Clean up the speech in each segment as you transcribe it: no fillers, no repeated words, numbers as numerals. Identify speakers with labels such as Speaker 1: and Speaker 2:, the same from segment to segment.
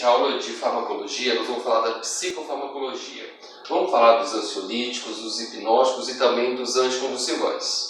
Speaker 1: a aula de farmacologia, nós vamos falar da psicofarmacologia. Vamos falar dos ansiolíticos, dos hipnóticos e também dos anticonvulsivantes.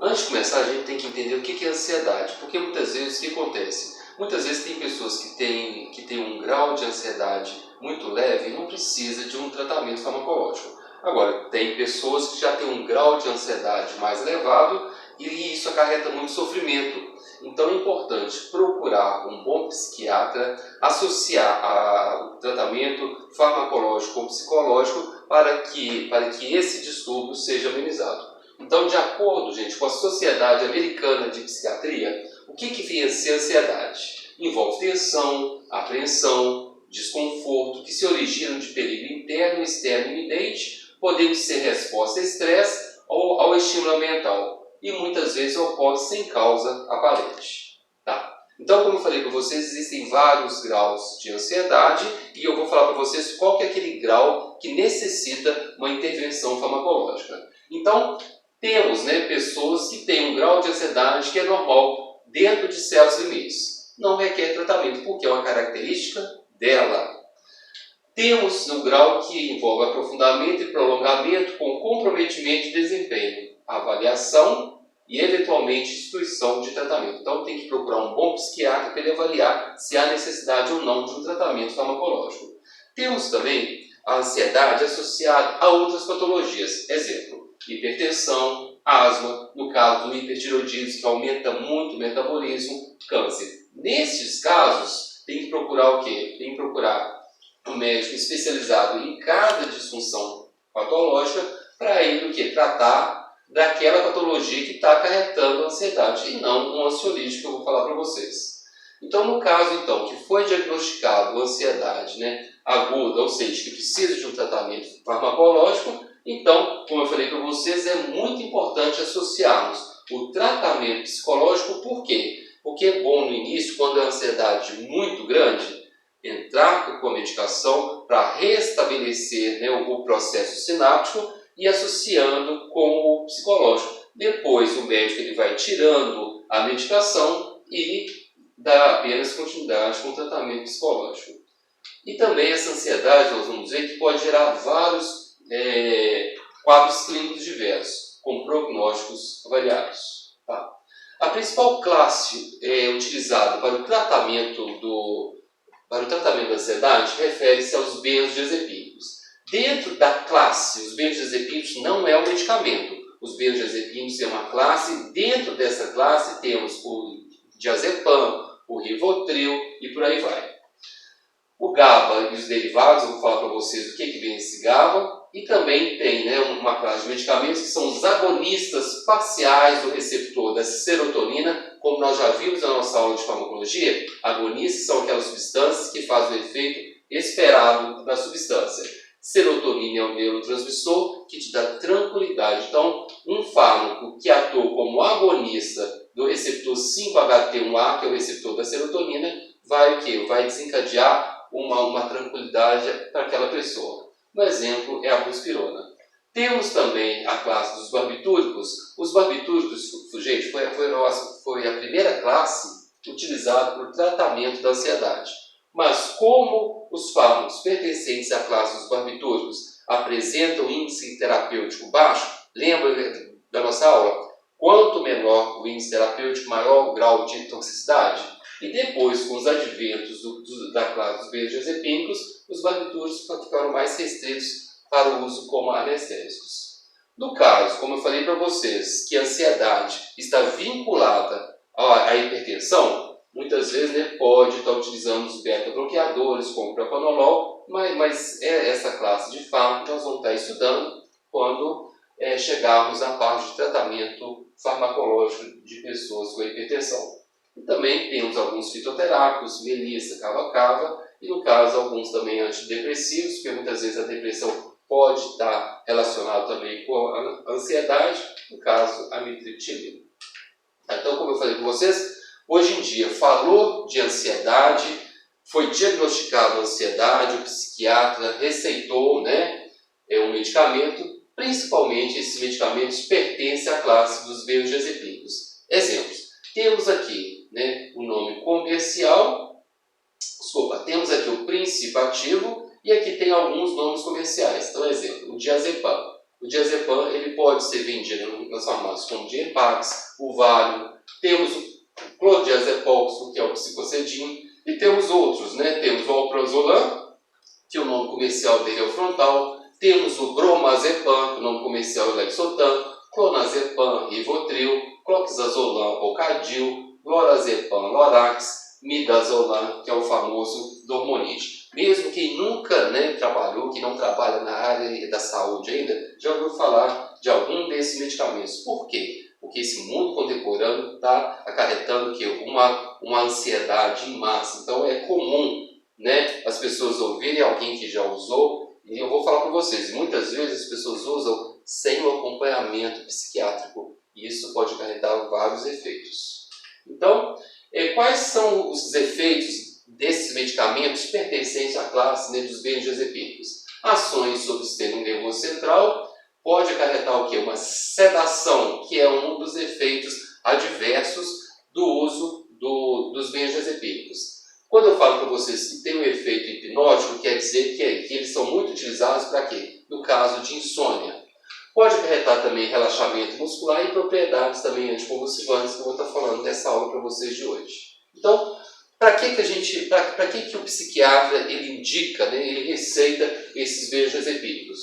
Speaker 1: Antes de começar, a gente tem que entender o que é ansiedade, porque muitas vezes o que acontece? Muitas vezes tem pessoas que têm um grau de ansiedade muito leve e não precisa de um tratamento farmacológico. Agora, tem pessoas que já têm um grau de ansiedade mais elevado e isso acarreta muito sofrimento. Então é importante procurar um bom psiquiatra, associar o tratamento farmacológico ou psicológico para que esse distúrbio seja amenizado. Então, de acordo, gente, com a Sociedade Americana de Psiquiatria, o que vem a ser ansiedade? Envolve tensão, apreensão, desconforto, que se originam de perigo interno, externo e iminente, podendo ser resposta a estresse ou ao estímulo ambiental, e muitas vezes ocorre sem causa aparente. Tá? Então, como eu falei para vocês, existem vários graus de ansiedade e eu vou falar para vocês qual que é aquele grau que necessita uma intervenção farmacológica. Então, temos pessoas que têm um grau de ansiedade que é normal, dentro de certos limites. Não requer tratamento, porque é uma característica dela. Temos um grau que envolve aprofundamento e prolongamento com comprometimento de desempenho, avaliação e, eventualmente, instituição de tratamento. Então, tem que procurar um bom psiquiatra para ele avaliar se há necessidade ou não de um tratamento farmacológico. Temos também a ansiedade associada a outras patologias. Exemplo, hipertensão, asma, no caso do hipertireoidismo, que aumenta muito o metabolismo, câncer. Nesses casos, tem que procurar o quê? Tem que procurar um médico especializado em cada disfunção patológica para ele tratar daquela patologia que está acarretando a ansiedade e não um ansiolítico que eu vou falar para vocês. Então, no caso que foi diagnosticado ansiedade aguda, ou seja, que precisa de um tratamento farmacológico, então, como eu falei para vocês, é muito importante associarmos o tratamento psicológico. Por quê? Porque é bom no início, quando a ansiedade é muito grande, entrar com a medicação para restabelecer o processo sináptico e associando com o psicológico. Depois o médico ele vai tirando a medicação e dá apenas continuidade com o tratamento psicológico. E também essa ansiedade, nós vamos ver que pode gerar vários quadros clínicos diversos, com prognósticos variados. Tá? A principal classe utilizada para o tratamento da ansiedade refere-se aos benzodiazepínicos. Dentro da classe, os benzodiazepínicos não é um medicamento. Os benzodiazepínicos é uma classe, dentro dessa classe temos o diazepam, o rivotril e por aí vai. O GABA e os derivados, eu vou falar para vocês o que vem esse GABA. E também tem uma classe de medicamentos que são os agonistas parciais do receptor da serotonina, como nós já vimos na nossa aula de farmacologia. Agonistas são aquelas substâncias que fazem o efeito esperado da substância. Serotonina é um neurotransmissor que te dá tranquilidade. Então, um fármaco que atua como agonista do receptor 5-HT1A, que é o receptor da serotonina, vai desencadear uma tranquilidade para aquela pessoa. Um exemplo é a buspirona. Temos também a classe dos barbitúricos. Os barbitúricos, gente, foi a primeira classe utilizada para o tratamento da ansiedade. Mas como os fármacos pertencentes à classe dos barbitúricos apresentam índice terapêutico baixo, lembra da nossa aula? Quanto menor o índice terapêutico, maior o grau de toxicidade. E depois, com os adventos da classe dos benzodiazepínicos, os barbitúricos ficaram mais restritos para o uso como anestésicos. No caso, como eu falei para vocês, que a ansiedade está vinculada à hipertensão, muitas vezes pode estar utilizando os beta-bloqueadores, como o propranolol, mas essa classe de fármaco nós vamos estar estudando quando chegarmos à parte de tratamento farmacológico de pessoas com hipertensão. E também temos alguns fitoterápicos, melissa, cava-cava, e no caso alguns também antidepressivos, porque muitas vezes a depressão pode estar relacionada também com a ansiedade, no caso a amitriptilina. Então, como eu falei com vocês, hoje em dia falou de ansiedade, foi diagnosticado a ansiedade, o psiquiatra receitou um medicamento, principalmente esses medicamentos pertencem à classe dos benzodiazepínicos. Exemplos, temos aqui o nome comercial Desculpa, temos aqui o princípio ativo e aqui tem alguns nomes comerciais. Então, exemplo, o diazepam. O diazepam ele pode ser vendido nas farmácias como Diapax, o Valium. Temos o clodiazepam, que é o psicocedin, e temos outros, né? Temos o alprazolam, que o nome comercial dele é o Frontal. Temos o bromazepam, que o nome comercial é o Lexotan, clonazepam, Rivotril, cloxazolam, Ocadil, lorazepam, Lorax, midazolam, que é o famoso Dormonide. Mesmo quem nunca, né, trabalhou, que não trabalha na área da saúde ainda, já ouviu falar de algum desses medicamentos. Por quê? Porque esse mundo contemporâneo está acarretando que uma ansiedade em massa. Então é comum, né, as pessoas ouvirem alguém que já usou, e eu vou falar para vocês, muitas vezes as pessoas usam sem o acompanhamento psiquiátrico, e isso pode acarretar vários efeitos. Então, quais são os efeitos desses medicamentos pertencentes à classe, né, dos benzodiazepínicos? Ações sobre o sistema nervoso central pode acarretar o quê? Uma sedação, que é um dos efeitos adversos do uso dos benzodiazepínicos. Quando eu falo para vocês que tem um efeito hipnótico, quer dizer que eles são muito utilizados para quê? No caso de insônia. Pode acarretar também relaxamento muscular e propriedades também anticonvulsivantes, que eu vou estar falando nessa aula para vocês de hoje. Então, para que o psiquiatra ele indica, né, ele receita esses benzodiazepínicos?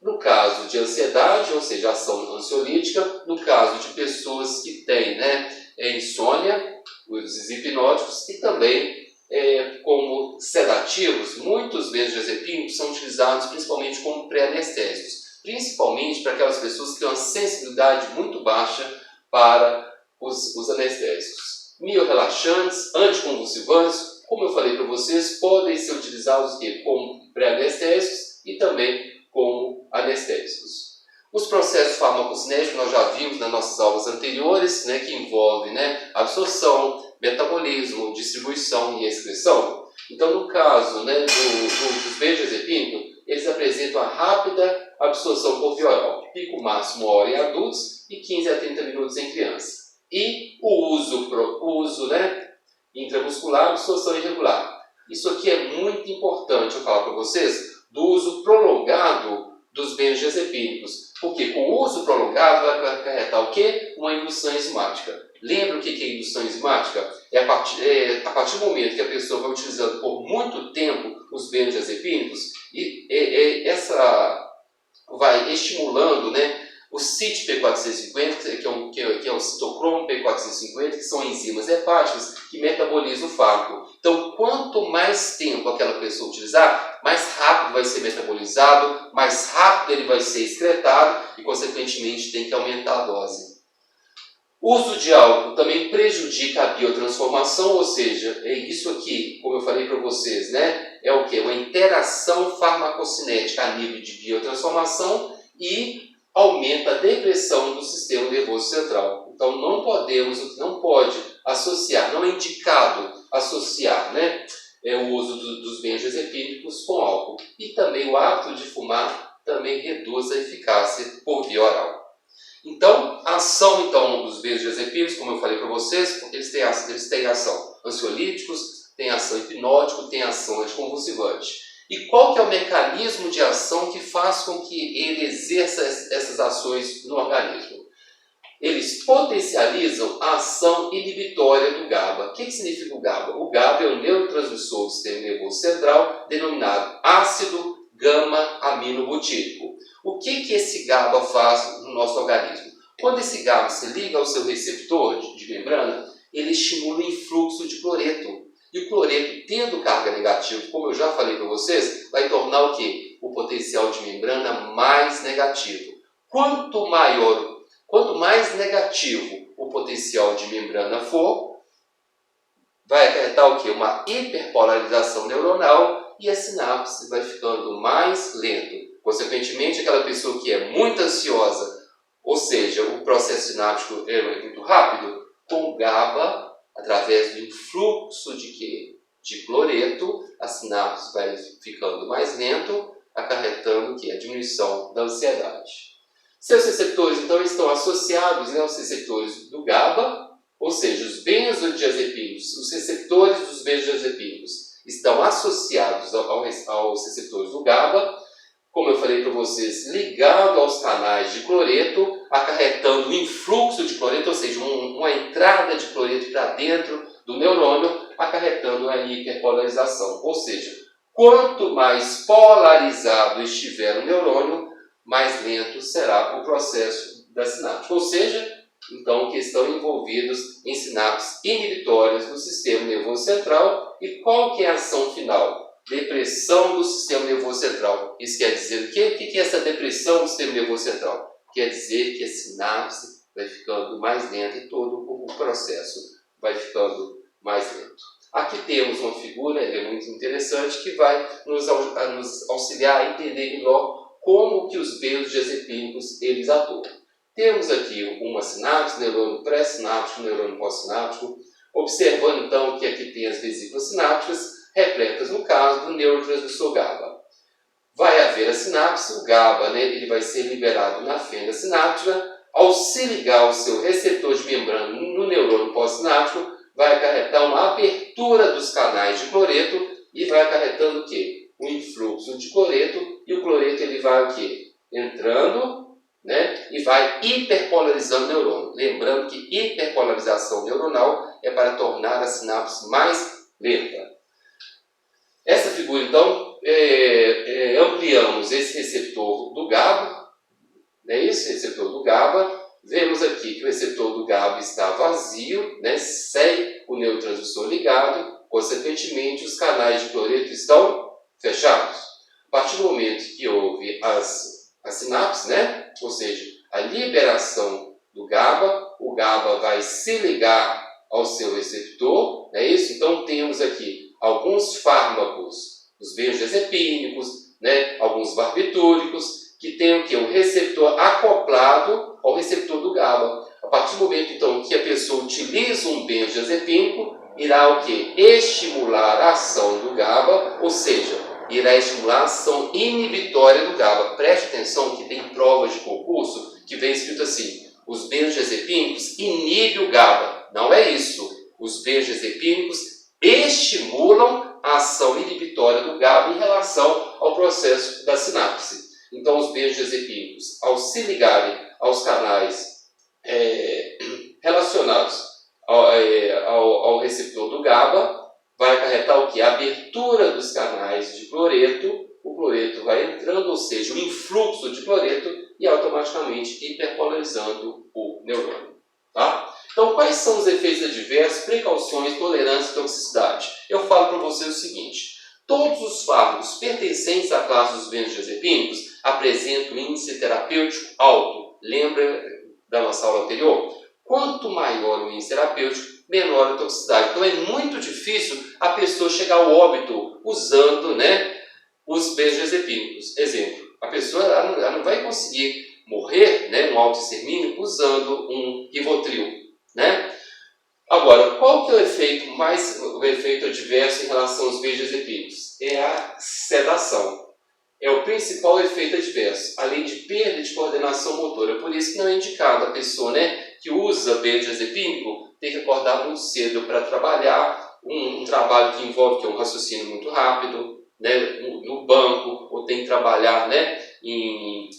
Speaker 1: No caso de ansiedade, ou seja, ação ansiolítica, no caso de pessoas que têm, né, insônia, os hipnóticos, e também como sedativos, muitos benzodiazepínicos são utilizados principalmente como pré-anestésicos, principalmente para aquelas pessoas que têm uma sensibilidade muito baixa para os anestésicos. Miorrelaxantes, anticonvulsivantes, como eu falei para vocês, podem ser utilizados como pré-anestésicos e também como anestésicos. Os processos farmacocinéticos nós já vimos nas nossas aulas anteriores, né, que envolvem, né, absorção, metabolismo, distribuição e excreção. Então, no caso, né, dos benzodiazepínicos, eles apresentam a rápida absorção por via oral, pico máximo 1 hora em adultos e 15 a 30 minutos em crianças. E o uso, né, intramuscular, absorção irregular. Isso aqui é muito importante eu falar para vocês do uso prolongado dos benzodiazepínicos, porque com o uso prolongado vai acarretar o quê? Uma indução enzimática. Lembra o que é indução enzimática? É a partir do momento que a pessoa vai utilizando por muito tempo os benzodiazepínicos, e essa vai estimulando, né, o CYP450, que é o citocromo P450, que são enzimas hepáticas que metabolizam o fármaco. Então, quanto mais tempo aquela pessoa utilizar, mais rápido vai ser metabolizado, mais rápido ele vai ser excretado e, consequentemente, tem que aumentar a dose. O uso de álcool também prejudica a biotransformação, ou seja, é isso aqui, como eu falei para vocês, né? É o quê? Uma interação farmacocinética a nível de biotransformação e aumenta a depressão do sistema nervoso central. Então não pode associar, não é indicado associar, né, o uso dos benzodiazepínicos com álcool. E também o hábito de fumar também reduz a eficácia por via oral. Então, a ação dos benzodiazepínicos, como eu falei para vocês, eles têm ação ansiolíticos, têm ação hipnótica, têm ação anticonvulsivante. E qual que é o mecanismo de ação que faz com que ele exerça essas ações no organismo? Eles potencializam a ação inibitória do GABA. O que significa o GABA? O GABA é um neurotransmissor do sistema nervoso central denominado ácido gama-aminobutírico. O que esse GABA faz no nosso organismo? Quando esse GABA se liga ao seu receptor de membrana, ele estimula o influxo de cloreto. E o cloreto, tendo carga negativa, como eu já falei para vocês, vai tornar o quê? O potencial de membrana mais negativo. Quanto mais negativo o potencial de membrana for, vai acarretar o quê? Uma hiperpolarização neuronal e a sinapse vai ficando mais lento. Consequentemente, aquela pessoa que é muito ansiosa, ou seja, o processo sináptico é muito rápido, com o GABA, através do influxo de quê? De cloreto, a sinapse vai ficando mais lento, acarretando o quê? A diminuição da ansiedade. Seus receptores, então, estão associados, né, aos receptores do GABA, ou seja, os benzodiazepínicos, os receptores dos benzodiazepínicos estão associados aos receptores do GABA, como eu falei para vocês, ligado aos canais de cloreto, acarretando um influxo de cloreto, ou seja, uma entrada de cloreto para dentro do neurônio, acarretando a hiperpolarização. Ou seja, quanto mais polarizado estiver o neurônio, mais lento será o processo da sinapse. Ou seja, então, que estão envolvidos em sinapses inibitórias do sistema nervoso central. E qual que é a ação final? Depressão do sistema nervoso central. Isso quer dizer o quê? O que é essa depressão do sistema nervoso central? Quer dizer que a sinapse vai ficando mais lenta e todo o processo vai ficando mais lento. Aqui temos uma figura, é muito interessante, que vai nos auxiliar a entender melhor como que os benzodiazepínicos eles atuam. Temos aqui uma sinapse, neurônio pré-sináptico, neurônio pós-sináptico, observando então que aqui tem as vesículas sinápticas, repletas no caso do neurotransmissor GABA. Vai haver a sinapse, o GABA, né, ele vai ser liberado na fenda sináptica. Ao se ligar ao seu receptor de membrana no neurônio pós-sináptico, vai acarretar uma abertura dos canais de cloreto e vai acarretando o quê? Um influxo de cloreto, e o cloreto ele vai o quê? Entrando, né, e vai hiperpolarizando o neurônio. Lembrando que hiperpolarização neuronal é para tornar a sinapse mais lenta. Essa figura, então, ampliamos esse receptor do GABA, né, esse receptor do GABA. Vemos aqui que o receptor do GABA está vazio, né, sem o neurotransmissor ligado, consequentemente os canais de cloreto estão fechados. A partir do momento que houve a sinapse, né, ou seja, a liberação do GABA, o GABA vai se ligar ao seu receptor, é isso? Então temos aqui alguns fármacos, os benzodiazepínicos, né, alguns barbitúricos, que tem o quê? Um receptor acoplado ao receptor do GABA. A partir do momento então que a pessoa utiliza um benzodiazepínico, irá o quê? Estimular a ação do GABA, ou seja, irá estimular a ação inibitória do GABA. Preste atenção que tem provas de concurso que vem escrito assim: os benzodiazepínicos inibem o GABA. Não é isso. Os benzodiazepínicos estimulam a ação inibitória do GABA em relação ao processo da sinapse. Então, os benzodiazepínicos, ao se ligarem aos canais relacionados ao receptor do GABA, vai acarretar o que? A abertura dos canais de cloreto, o cloreto vai entrando, ou seja, o influxo de cloreto, e automaticamente hiperpolarizando o neurônio. Tá? Então, quais são os efeitos adversos, precauções, tolerância e toxicidade? Eu falo para você o seguinte: todos os fármacos pertencentes à classe dos benzodiazepínicos apresentam índice terapêutico alto. Lembra da nossa aula anterior? Quanto maior o índice terapêutico, menor a toxicidade. Então é muito difícil a pessoa chegar ao óbito usando, né, os benzodiazepínicos. Exemplo, a pessoa ela não vai conseguir morrer, né, um autoextermínio usando um Rivotril, né? Agora, qual que é o efeito adverso em relação aos benzodiazepínicos? É a sedação. É o principal efeito adverso, além de perda de coordenação motora. Por isso que não é indicado a pessoa, né, que usa benzodiazepínico tem que acordar muito cedo para trabalhar, um trabalho que envolve um raciocínio muito rápido, né, no banco, ou tem que trabalhar, né, em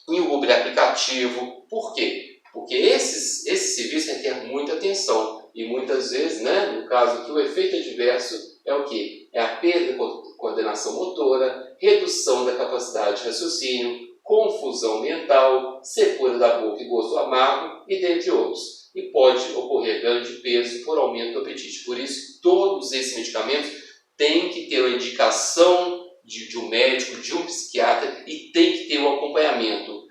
Speaker 1: Uber aplicativo. Por quê? Porque esse serviço requer muita atenção e muitas vezes, né, no caso aqui, o efeito adverso é o quê? É a perda de coordenação motora, redução da capacidade de raciocínio, confusão mental, secura da boca e gosto amargo, e dentre outros. E pode ocorrer ganho de peso por aumento do apetite. Por isso, todos esses medicamentos têm que ter uma indicação de um médico, de um psiquiatra, e tem que ter um acompanhamento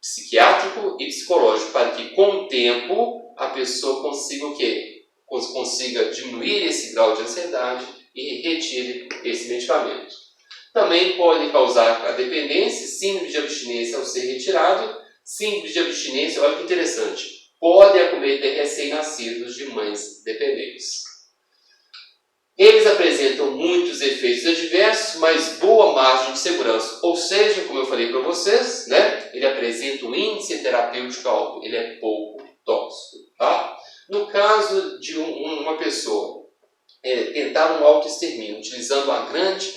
Speaker 1: psiquiátrico e psicológico para que, com o tempo, a pessoa consiga o quê? Consiga diminuir esse grau de ansiedade e retire esse medicamento. Também pode causar a dependência, síndrome de abstinência ao ser retirado. Síndrome de abstinência, olha que interessante, pode acometer recém-nascidos de mães dependentes. Eles apresentam muitos efeitos adversos, mas boa margem de segurança. Ou seja, como eu falei para vocês, né, ele apresenta um índice terapêutico alto, ele é pouco tóxico. Tá? No caso de uma pessoa tentar um autoextermínio, utilizando a grande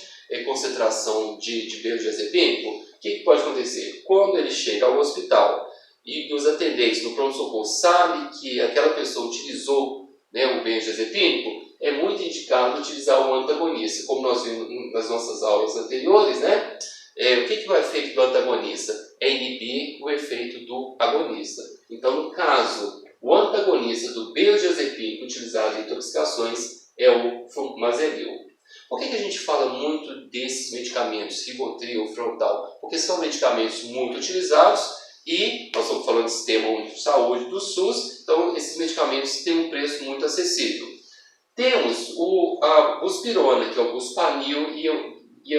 Speaker 1: concentração de benzodiazepínico, o que pode acontecer? Quando ele chega ao hospital e os atendentes no pronto-socorro sabem que aquela pessoa utilizou, né, o benzodiazepínico, é muito indicado utilizar o antagonista, como nós vimos nas nossas aulas anteriores, né? O que é o efeito do antagonista? É inibir o efeito do agonista. Então, no caso, o antagonista do benzodiazepínico utilizado em intoxicações é o flumazenil. Por que a gente fala muito desses medicamentos, Rivotril, Frontal? Porque são medicamentos muito utilizados e nós estamos falando do Sistema Único de Saúde, do SUS, então esses medicamentos têm um preço muito acessível. Temos a buspirona, que é o Buspanil e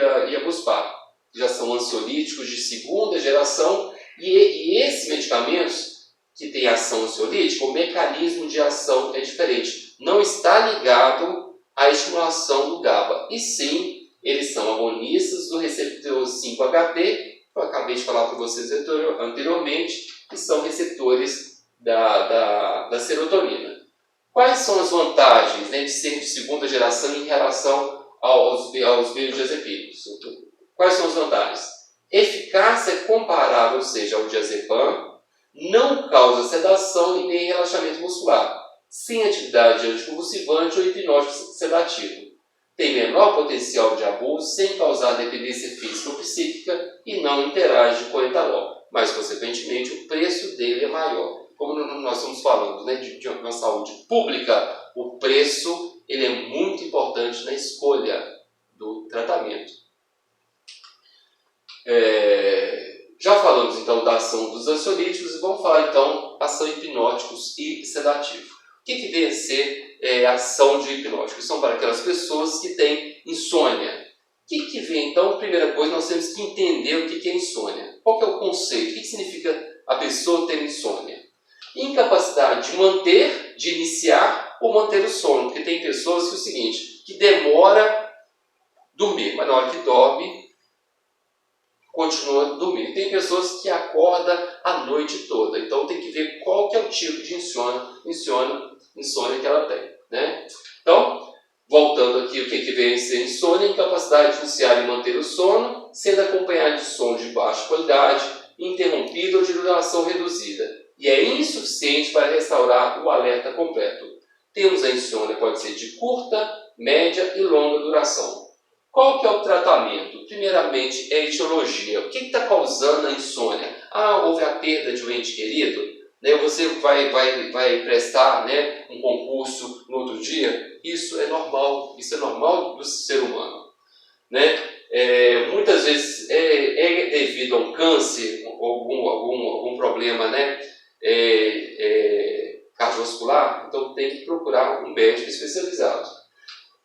Speaker 1: a Buspar, que já são ansiolíticos de segunda geração, e esses medicamentos que têm ação ansiolítica, o mecanismo de ação é diferente. Não está ligado à estimulação do GABA, e sim, eles são agonistas do receptor 5-HT, que eu acabei de falar para vocês anteriormente, que são receptores da serotonina. Quais são as vantagens, né, de ser de segunda geração em relação aos benzodiazepínicos? Quais são as vantagens? Eficácia comparável, ou seja, ao diazepam, não causa sedação e nem relaxamento muscular, sem atividade anticonvulsivante ou hipnótico sedativo. Tem menor potencial de abuso, sem causar dependência física ou psíquica e não interage com o etanol, mas, consequentemente, o preço dele é maior. Como nós estamos falando, né, de uma saúde pública, o preço ele é muito importante na escolha do tratamento. Já falamos então da ação dos ansiolíticos e vamos falar então da ação hipnóticos e sedativo. O que vem a ser a ação de hipnóticos? São para aquelas pessoas que têm insônia. O que vem então? Primeira coisa, nós temos que entender o que é insônia. Qual que é o conceito? O que significa a pessoa ter insônia? Incapacidade de manter, de iniciar ou manter o sono. Porque tem pessoas que é o seguinte, que demora dormir, mas na hora que dorme, continua dormindo. Tem pessoas que acordam a noite toda. Então tem que ver qual que é o tipo de insônia que ela tem, né? Então, voltando aqui, o que vem a ser insônia? Incapacidade de iniciar e manter o sono, sendo acompanhado de sono de baixa qualidade, interrompido ou de duração reduzida. E é insuficiente para restaurar o alerta completo. Temos a insônia, pode ser de curta, média e longa duração. Qual que é o tratamento? Primeiramente, é a etiologia. O que está causando a insônia? Houve a perda de um ente querido? Né? Você vai prestar, né, um concurso no outro dia? Isso é normal do ser humano. Né? Muitas vezes é devido a um câncer, algum problema, né, cardiovascular, então tem que procurar um médico especializado.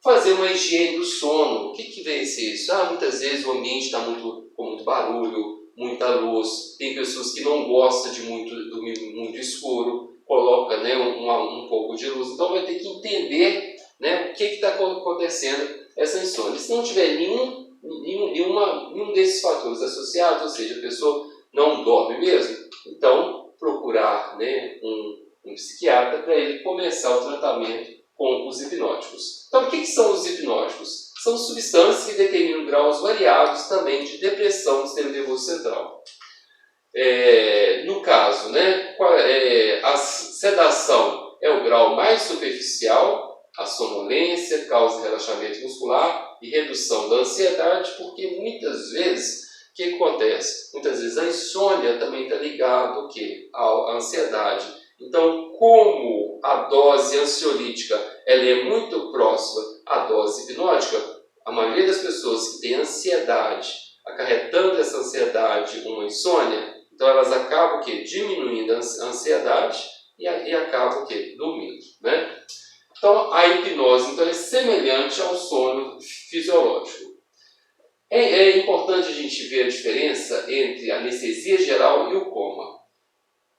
Speaker 1: Fazer uma higiene do sono. O que vem a ser isso? Muitas vezes o ambiente está com muito barulho, muita luz. Tem pessoas que não gostam de dormir muito escuro, coloca, né, um pouco de luz. Então vai ter que entender, né, o que está acontecendo essa insônia. Se não tiver nenhum desses fatores associados, ou seja, a pessoa não dorme mesmo, então procurar, né, um psiquiatra para ele começar o tratamento com os hipnóticos. Então, o que são os hipnóticos? São substâncias que determinam graus variados também de depressão do sistema nervoso central. No caso, né, a sedação é o grau mais superficial, a sonolência causa relaxamento muscular e redução da ansiedade, porque muitas vezes, o que acontece? Muitas vezes a insônia também está ligada ao quê? À ansiedade. Então, como a dose ansiolítica ela é muito próxima à dose hipnótica, a maioria das pessoas que tem ansiedade, acarretando essa ansiedade uma insônia, então elas acabam diminuindo a ansiedade e acabam dormindo, né? Então, a hipnose é semelhante ao sono fisiológico. É importante a gente ver a diferença entre a anestesia geral e o coma.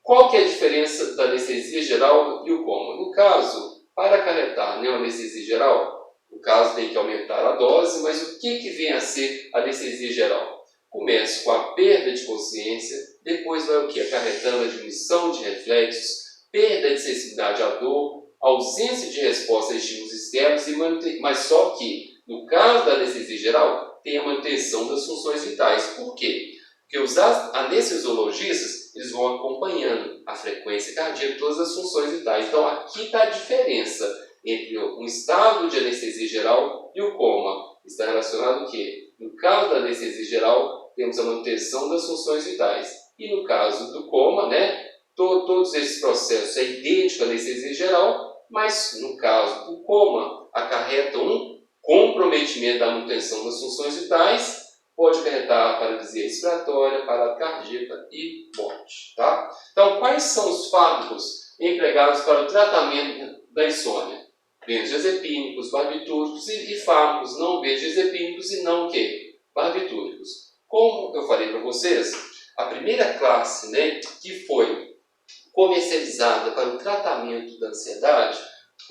Speaker 1: Qual que é a diferença da anestesia geral e o coma? No caso, para acarretar a anestesia geral, no caso tem que aumentar a dose, mas o que vem a ser a anestesia geral? Começa com a perda de consciência, depois vai acarretando a diminuição de reflexos, perda de sensibilidade à dor, ausência de resposta a estímulos externos, mas só que, no caso da anestesia geral, tem a manutenção das funções vitais. Por quê? Porque os anestesiologistas eles vão acompanhando a frequência cardíaca, todas as funções vitais. Então, aqui está a diferença entre um estado de anestesia geral e o coma. Está relacionado ao quê? No caso da anestesia geral, temos a manutenção das funções vitais. E no caso do coma, todos esses processos é idêntico à anestesia geral, mas no caso do coma, acarreta um comprometimento da manutenção das funções vitais, pode acarretar paralisia respiratória, parada cardíaca e morte. Tá? Então, quais são os fármacos empregados para o tratamento da insônia? Benzodiazepínicos, barbitúricos e fármacos não benzodiazepínicos e não barbitúricos. Como eu falei para vocês, a primeira classe que foi comercializada para o tratamento da ansiedade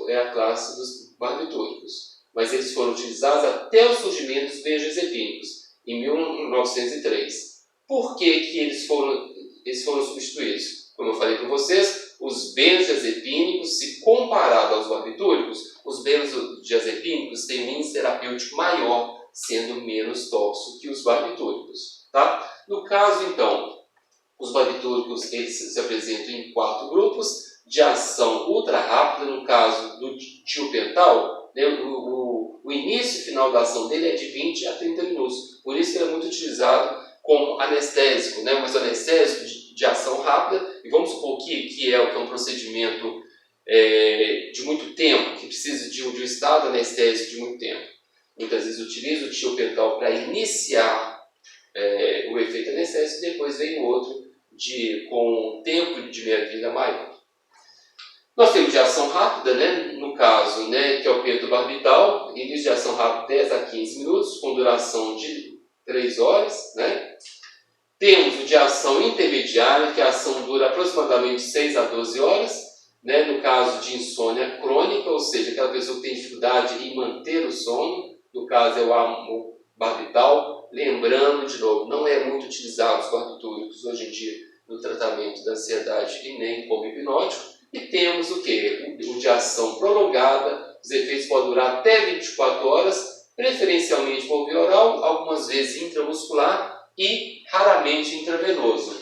Speaker 1: é a classe dos barbitúricos. Mas eles foram utilizados até o surgimento dos benzodiazepínicos, em 1903. Por que eles foram substituídos? Como eu falei para vocês, os benzodiazepínicos, se comparado aos barbitúricos, os benzodiazepínicos têm um índice terapêutico maior, sendo menos tóxico que os barbitúricos. Tá? No caso, então, os barbitúricos eles se apresentam em 4 grupos de ação ultra rápida. No caso do tiopental, o início e final da ação dele é de 20 a 30 minutos. Por isso que ele é muito utilizado como anestésico, mas anestésico de ação rápida. E vamos supor que é um procedimento de muito tempo, que precisa de um estado anestésico de muito tempo. Muitas vezes utiliza o tiopental para iniciar o efeito anestésico e depois vem o outro com tempo de meia-vida maior. Nós temos de ação rápida, no caso, que é o pentobarbital, início de ação rápida 10 a 15 minutos, com duração de 3 horas. Temos o de ação intermediária, que a ação dura aproximadamente 6 a 12 horas, no caso de insônia crônica, ou seja, aquela pessoa que tem dificuldade em manter o sono, no caso é o amobarbital. Lembrando, de novo, não é muito utilizado os barbitúricos hoje em dia no tratamento da ansiedade e nem como hipnótico. E temos o que? O de ação prolongada, os efeitos podem durar até 24 horas, preferencialmente por via oral, algumas vezes intramuscular e raramente intravenoso.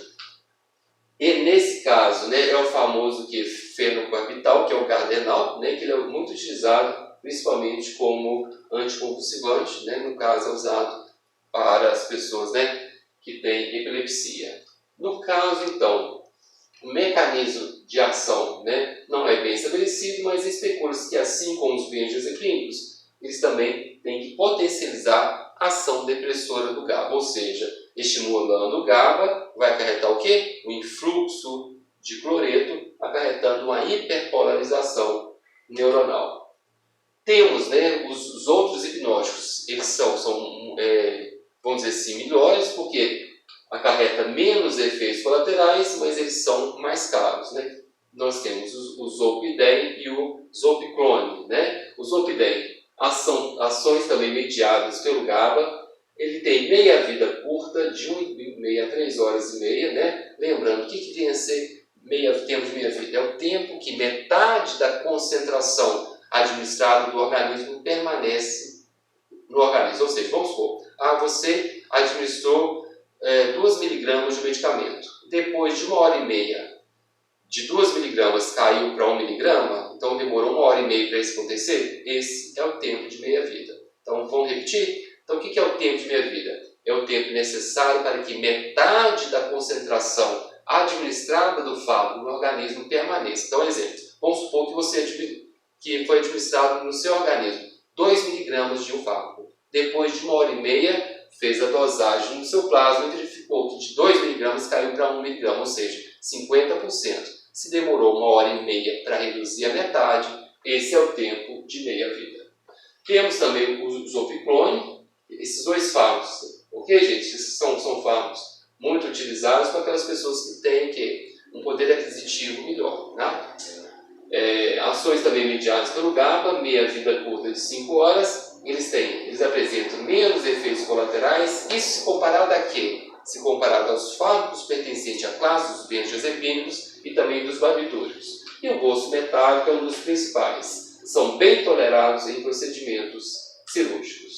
Speaker 1: E nesse caso, é o famoso fenobarbital, que é o cardenal, que ele é muito utilizado principalmente como anticonvulsivante, no caso é usado para as pessoas que têm epilepsia. No caso, então, o mecanismo de ação não é bem estabelecido, mas especula-se que, assim como os benzodiazepínicos, eles também têm que potencializar a ação depressora do GABA, ou seja, estimulando o GABA, vai acarretar o quê? O influxo de cloreto, acarretando uma hiperpolarização neuronal. Temos os outros hipnóticos, eles são vamos dizer assim, melhores, porque acarreta menos efeitos colaterais, mas eles são mais caros. Nós temos o Zolpidem e o Zolpiclone. O Zolpidem, ações também mediadas pelo GABA, ele tem meia-vida curta, de 1,5 a 3 horas e meia. Lembrando, o que vem a ser tempo de meia-vida? É o tempo que metade da concentração administrada do organismo permanece no organismo. Ou seja, vamos supor, você administrou 2 miligramas de medicamento. Depois de 1h30, de 2 miligramas caiu para 1 miligrama, então demorou 1h30 para isso acontecer. Esse é o tempo de meia-vida. Então, vamos repetir? Então, o que é o tempo de meia-vida? É o tempo necessário para que metade da concentração administrada do fármaco no organismo permaneça. Então, exemplo, vamos supor que foi administrado no seu organismo 2 miligramas de um fármaco. Depois de 1h30, fez a dosagem no seu plasma e verificou que de 2 miligramas caiu para 1 miligrama, ou seja, 50%. Se demorou 1h30 para reduzir a metade, esse é o tempo de meia-vida. Temos também o Zolpiclone, esses 2 fármacos, ok, gente? Esses são fármacos muito utilizados para aquelas pessoas que têm um poder aquisitivo melhor. Ações também mediadas pelo GABA, meia-vida curta de 5 horas, eles apresentam menos efeitos colaterais. Isso se comparado a quê? Se comparado aos fármacos pertencentes à classe dos benzodiazepínicos e também dos barbitúricos. E o rosto metálico é um dos principais. São bem tolerados em procedimentos cirúrgicos.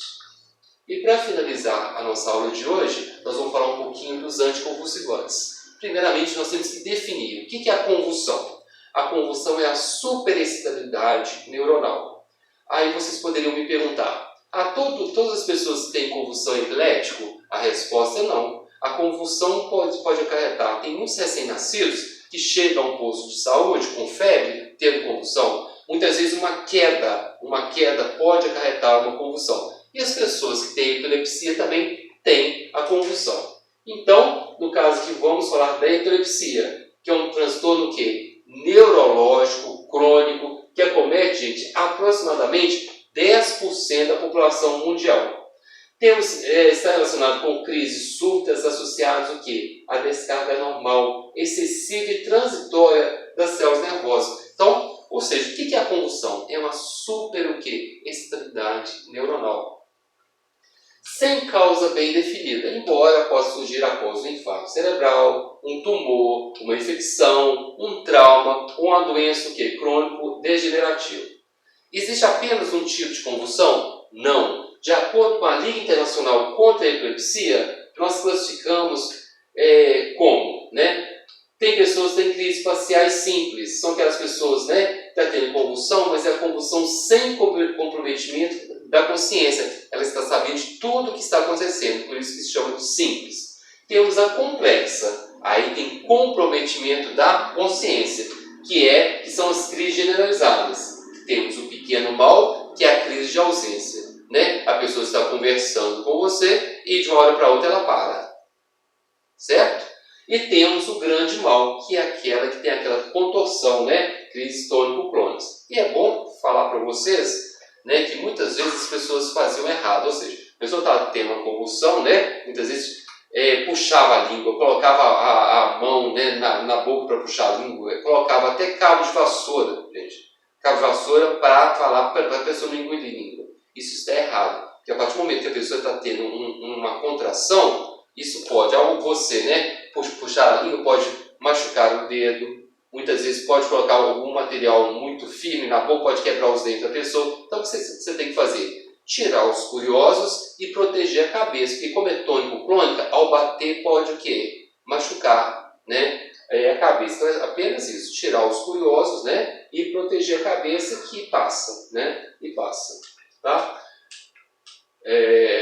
Speaker 1: E para finalizar a nossa aula de hoje, nós vamos falar um pouquinho dos anticonvulsivantes. Primeiramente, nós temos que definir o que é a convulsão. A convulsão é a superexcitabilidade neuronal. Aí vocês poderiam me perguntar, todas as pessoas que têm convulsão epilética? A resposta é não. A convulsão pode acarretar. Tem muitos recém-nascidos que chegam a um posto de saúde com febre, tendo convulsão. Muitas vezes uma queda pode acarretar uma convulsão. E as pessoas que têm epilepsia também têm a convulsão. Então, no caso aqui, vamos falar da epilepsia, que é um transtorno neurológico, crônico, que acomete, gente, aproximadamente 10% da população mundial. Está relacionado com crises súbitas associadas ao quê? A descarga normal, excessiva e transitória das células nervosas. Então, ou seja, o que é a convulsão? É uma excitabilidade neuronal. Sem causa bem definida, embora possa surgir após um infarto cerebral, um tumor, uma infecção, um trauma ou uma doença crônico-degenerativa. Existe apenas um tipo de convulsão? Não. De acordo com a Liga Internacional contra a Epilepsia, nós classificamos como, tem pessoas que têm crises faciais simples, são aquelas pessoas, que estão tendo convulsão, mas é a convulsão sem comprometimento da consciência. Ela está sabendo de tudo o que está acontecendo, por isso que se chama de simples. Temos a complexa, aí tem comprometimento da consciência, que são as crises generalizadas. Temos o pequeno mal, que é a crise de ausência. A pessoa está conversando com você e de uma hora para outra ela para. Certo? E temos o grande mal, que é aquela que tem aquela contorção, crises tônico-crônicas. E é bom falar para vocês, que muitas vezes as pessoas faziam errado. Ou seja, a pessoa estava tendo uma convulsão, muitas vezes puxava a língua, colocava a mão na boca para puxar a língua, colocava até cabo de vassoura, gente. Cabo de vassoura para falar para a pessoa não engolir língua. Isso está errado. Porque a partir do momento que a pessoa está tendo uma contração, isso pode, ao você puxar a língua, pode machucar o dedo, muitas vezes pode colocar algum material muito firme na boca, pode quebrar os dentes da pessoa. Então o que você tem que fazer? Tirar os curiosos e proteger a cabeça, porque como é tônico-crônica, ao bater pode o quê? Machucar a cabeça. Então é apenas isso, tirar os curiosos e proteger a cabeça que passa, e passa. Tá?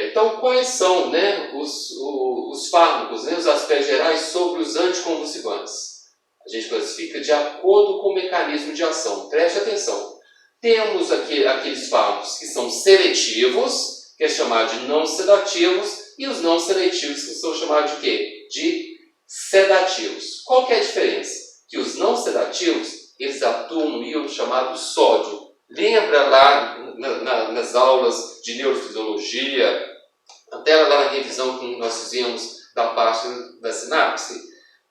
Speaker 1: Então, quais são os fármacos, os aspectos gerais sobre os anticonvulsivantes? A gente classifica de acordo com o mecanismo de ação. Preste atenção. Temos aqueles fármacos que são seletivos, que é chamado de não sedativos, e os não seletivos, que são chamados de quê? De sedativos. Qual que é a diferença? Que os não sedativos, eles atuam no íon chamado sódio. Lembra lá nas aulas de neurofisiologia, até lá na revisão que nós fizemos da parte da sinapse?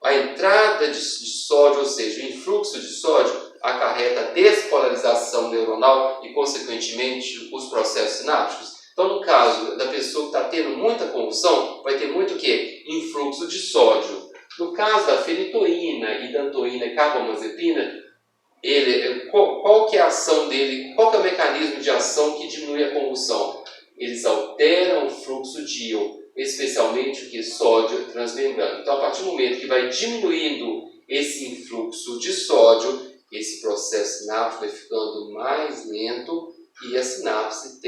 Speaker 1: A entrada de sódio, ou seja, o influxo de sódio, acarreta despolarização neuronal e, consequentemente, os processos sinápticos. Então, no caso da pessoa que está tendo muita convulsão, vai ter muito o quê? Influxo de sódio. No caso da fenitoína, hidantoína e carbamazepina, qual que é a ação dele? Qual que é o mecanismo de ação que diminui a convulsão? Eles alteram o fluxo de íon, especialmente o que? Sódio transmembrano. Então, a partir do momento que vai diminuindo esse influxo de sódio, esse processo sináptico vai ficando mais lento e a sinapse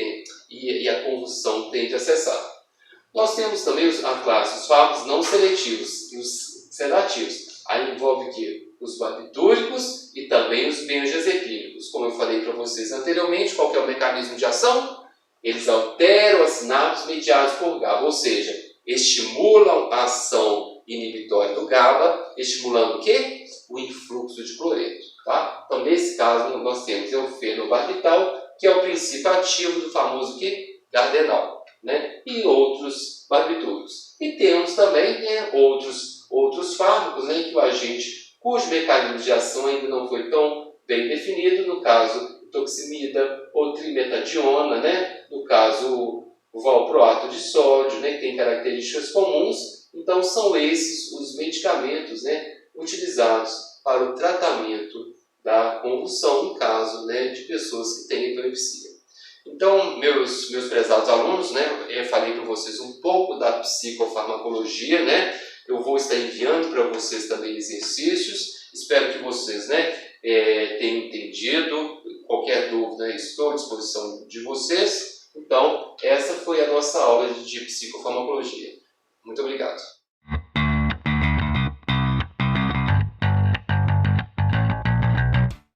Speaker 1: e a convulsão tende a cessar. Nós temos também os fármacos não seletivos e os sedativos. Aí envolve o quê? Os barbitúricos e também os benzodiazepínicos. Como eu falei para vocês anteriormente, qual que é o mecanismo de ação? Eles alteram as sinapses mediadas por GABA, ou seja, estimulam a ação inibitória do GABA, estimulando o quê? O influxo de cloreto. Tá? Então, nesse caso, nós temos o fenobarbital, que é o princípio ativo do famoso Gardenal, e outros barbitúricos. E temos também outros fármacos que o agente cujo mecanismo de ação ainda não foi tão bem definido, no caso, toximida ou trimetadiona, no caso, o valproato de sódio, que tem características comuns. Então, são esses os medicamentos utilizados para o tratamento da convulsão no caso, né, de pessoas que têm epilepsia. Então, meus prezados alunos, né, eu falei para vocês um pouco da psicofarmacologia, né, eu vou estar enviando para vocês também exercícios, espero que vocês, né, tenham entendido. Qualquer dúvida, estou à disposição de vocês. Então, essa foi a nossa aula de psicofarmacologia. Muito obrigado.